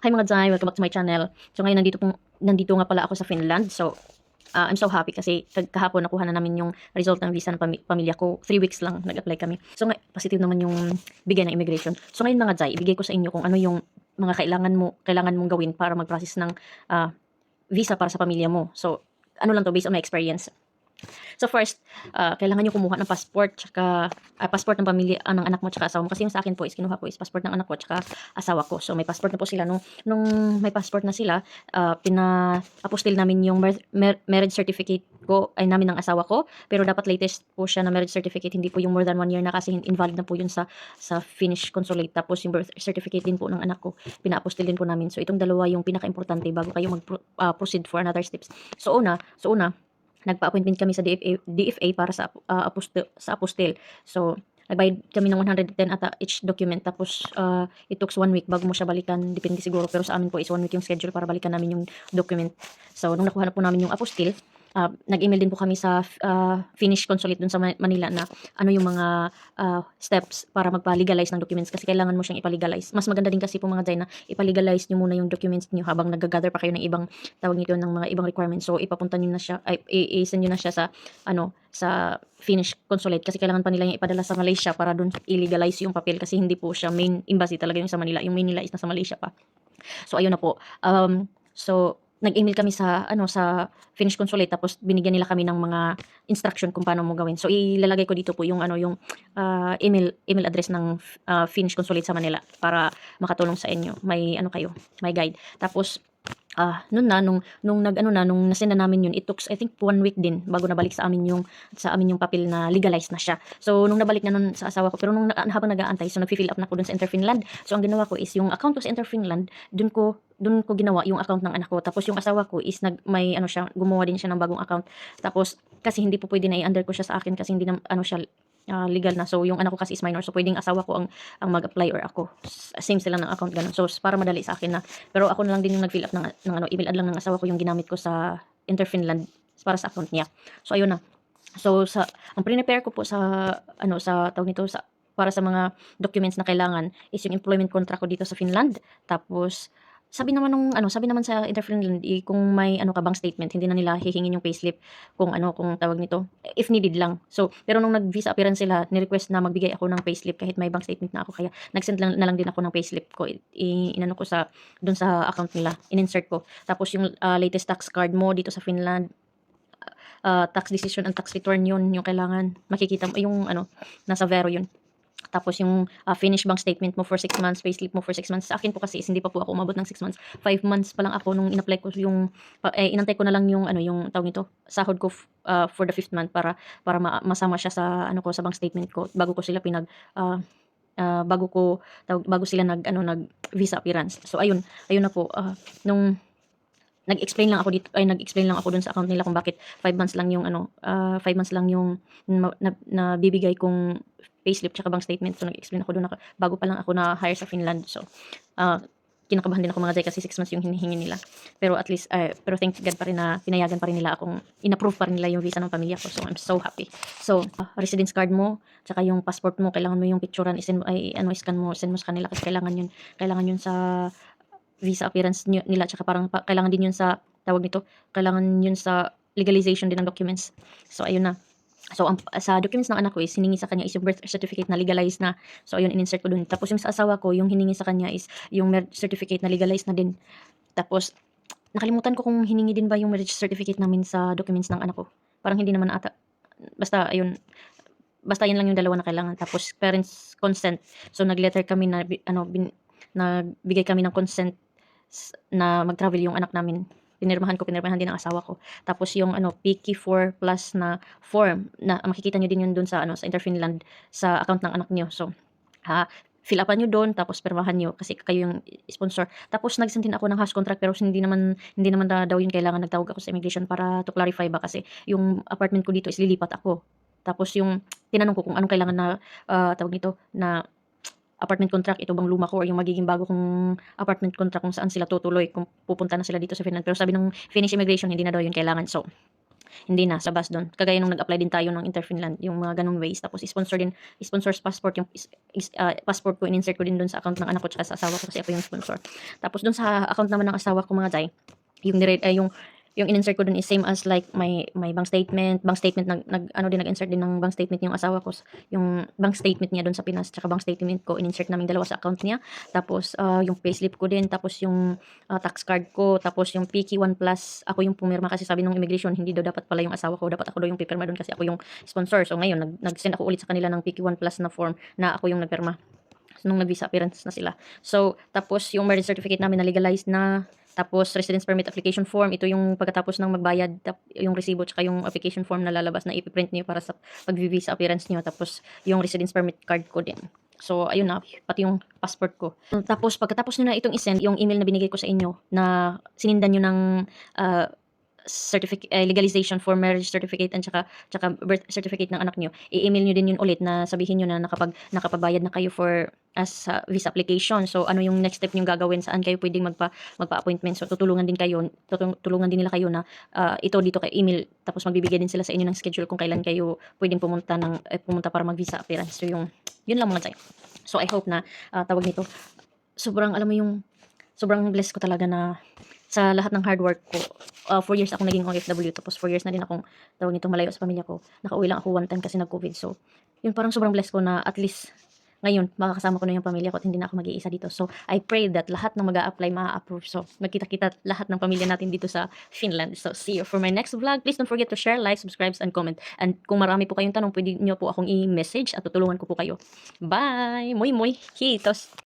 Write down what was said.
Hi mga Jai, welcome back to my channel. So ngayon nandito nga pala ako sa Finland. So I'm so happy kasi kahapon nakuha na namin yung result ng visa ng pamilya ko. 3 weeks lang nag-apply kami. So positive naman yung bigay ng immigration. So ngayon mga Jai, ibigay ko sa inyo kung ano yung mga kailangan mong gawin para mag-process ng visa para sa pamilya mo. So ano lang to, based on my experience. So first, kailangan nyo kumuha ng passport, tsaka passport ng pamilya, ng anak mo, tsaka asawa mo. Kasi yung sa akin po is kinuha ko is passport ng anak ko, tsaka asawa ko. So may passport na po sila. Nung may passport na sila, pina-apostil namin yung marriage certificate ko, ay namin ng asawa ko. Pero dapat latest po siya na marriage certificate, hindi po yung more than 1 year na kasi invalid na po yun sa Finnish consulate. Tapos yung birth certificate din po ng anak ko, pina-apostil din po namin. So itong dalawa yung pinaka-importante bago kayo mag-proceed for another steps. So una, nagpa-appointment kami sa DFA para sa apostil. So, nagbayad kami ng 110 ata each document. Tapos, it took 1 week bago mo siya balikan. Depende siguro. Pero sa amin po is 1 week yung schedule para balikan namin yung document. So, nung nakuha na po namin yung apostil, nag-email din po kami sa Finnish consulate dun sa Manila na ano yung mga steps para magpa-legalize ng documents kasi kailangan mo siyang ipa-legalize. Mas maganda din kasi po mga Jai na ipa-legalize nyo muna yung documents nyo habang nag-gather pa kayo ng ibang tawag nito ng mga ibang requirements. So ipapunta nyo na siya, i-send nyo na siya sa Finnish consulate kasi kailangan pa nila yung ipadala sa Malaysia para dun i-legalize yung papel kasi hindi po siya main embassy talaga yung sa Manila. Yung main nila is nasa Malaysia pa. So ayun na po. So nag-email kami sa Finnish consulate tapos binigyan nila kami ng mga instruction kung paano mo gawin. So ilalagay ko dito po yung email address ng Finnish consulate sa Manila para makatulong sa inyo. May may guide. Tapos nung nasend na namin yun, it took I think 1 week din bago nabalik sa amin yung papel na legalized na siya. So nung nabalik na nun sa asawa ko, pero habang nag-aantay, so nag-fill up na ko dun sa Interfinland. So ang ginawa ko is yung account ko sa Interfinland, dun ko ginawa yung account ng anak ko. Tapos yung asawa ko is gumawa din siya ng bagong account. Tapos kasi hindi po pwede na i-under ko siya sa akin kasi hindi na siya legal na. So yung anak ko kasi is minor. So pwedeng asawa ko ang mag-apply or ako. Same sila ng account ganun. So para madali sa akin na. Pero ako na lang din yung nag-fill up ng email ad lang ng asawa ko yung ginamit ko sa Interfinland para sa account niya. So ayun na. So ang prepare ko po sa tawag nito para sa mga documents na kailangan is yung employment contract ko dito sa Finland. Tapos sabi naman sa Interfinland, kung may ka bank statement, hindi na nila hihingin yung payslip kung tawag nito, if needed lang. So, pero nung nag-visa appearance sila, ni-request na magbigay ako ng payslip kahit may bank statement na ako. Kaya nag-send na lang din ako ng payslip ko. Inano ko dun sa account nila, in-insert ko. Tapos yung latest tax card mo dito sa Finland, tax decision and tax return yun, yung kailangan makikita mo, yung nasa Vero yun. Tapos yung Finnish bank statement mo for 6 months, payslip mo for 6 months. Sa akin po kasi hindi pa po ako umabot ng 6 months. 5 months pa lang ako nung in-apply ko inantay ko na lang yung tawag nito, sahod ko for the 5th month para masama siya sa sa bank statement ko bago ko sila bago sila nag visa appearance. So ayun na po nung nag-explain lang ako dun sa account nila kung bakit 5 months lang yung 5 months lang yung nabibigay kong payslip tsaka bank statement. So nag-explain ako doon bago pa lang ako na-hire sa Finland. So kinakabahan din ako mga Jai kasi 6 months yung hinihingi nila. Pero at least pero thank God pa rin na pinayagan pa rin nila akong inapprove pa rin nila yung visa ng pamilya ko. So I'm so happy. So residence card mo tsaka yung passport mo, kailangan mo yung picturean, scan mo, send mo sa kanila kasi kailangan yun sa visa appearance nila tsaka parang kailangan din yun sa tawag nito, kailangan yun sa legalization din ng documents. So ayun na. So sa documents ng anak ko is hiningi sa kanya is yung birth certificate na legalized na. So ayun, in-insert ko dun. Tapos yung sa asawa ko, yung hiningi sa kanya is yung marriage certificate na legalized na din. Tapos nakalimutan ko kung hiningi din ba yung marriage certificate namin sa documents ng anak ko. Parang hindi naman ata. Basta ayun. Basta yun lang yung dalawa na kailangan. Tapos parents consent. So nag-letter kami na nagbigay kami ng consent na mag-travel yung anak namin. Pinirmahan din ng asawa ko. Tapos yung PK4 plus na form na makikita nyo din yun dun sa sa Interfinland sa account ng anak nyo. So fill upan nyo doon tapos pirmahan nyo kasi kayo yung sponsor. Tapos nag-send din ako ng house contract pero hindi naman daw yun kailangan. Nagtawag ako sa immigration para to clarify ba kasi yung apartment ko dito is lilipat ako. Tapos yung tinanong ko kung anong kailangan na tawag nito na apartment contract, ito bang luma ko or yung magiging bago kong apartment contract kung saan sila tutuloy kung pupunta na sila dito sa Finland. Pero sabi ng Finnish immigration, hindi na daw yun kailangan. So hindi na, sa labas doon. Kagaya nung nag-apply din tayo ng Interfinland, yung mga ganung ways. Tapos sponsor's passport, yung passport ko, in-insert ko din doon sa account ng anak ko tsaka sa asawa ko kasi ako yung sponsor. Tapos doon sa account naman ng asawa ko mga Jai, yung in-insert ko dun is same as like my bank statement nag-insert din ng bank statement yung asawa ko, yung bank statement niya dun sa Pinas tsaka bank statement ko in-insert namin dalawa sa account niya. Tapos yung payslip ko din, tapos yung tax card ko, tapos yung PK1 Plus, ako yung pumirma kasi sabi ng immigration hindi daw dapat pala yung asawa ko, dapat ako daw yung pipirma dun kasi ako yung sponsor. So ngayon nag-send ako ulit sa kanila ng PK1 Plus na form na ako yung nagpirma nung nag-visa appearance na sila. So, tapos yung marriage certificate namin na legalized na, tapos residence permit application form, ito yung pagkatapos ng magbayad, yung resibo tsaka yung application form na lalabas na ipiprint niyo para sa pag-visa appearance niyo, tapos yung residence permit card ko din. So, ayun na, pati yung passport ko. Tapos, pagkatapos nyo na itong isend, yung email na binigay ko sa inyo, na sinindan nyo ng legalization for marriage certificate and tsaka birth certificate ng anak nyo, i-email nyo din yun ulit na sabihin nyo na nakapagbayad na kayo for as visa application. So ano yung next step nyo gagawin, saan kayo pwedeng magpa-appointment. So tutulungan din nila kayo na ito dito kay email, tapos magbibigay din sila sa inyo ng schedule kung kailan kayo pwedeng pumunta para mag visa appearance. So yun lang mga Jai. So I hope na tawag nito, sobrang alam mo yung sobrang blessed ko talaga na sa lahat ng hard work ko. 4 years akong naging OFW, tapos 4 years na din akong tawag nito malayo sa pamilya ko. Nakauwi lang ako one time kasi nag-COVID. So, yun parang sobrang blessed ko na at least ngayon makakasama ko na yung pamilya ko at hindi na ako mag-iisa dito. So, I pray that lahat ng mag-a-apply ma-approve. So, magkita-kita lahat ng pamilya natin dito sa Finland. So, see you for my next vlog. Please don't forget to share, like, subscribe, and comment. And kung marami po kayong tanong, pwede nyo po akong i-message at tutulungan ko po kayo. Bye! Muy muy! Kitos!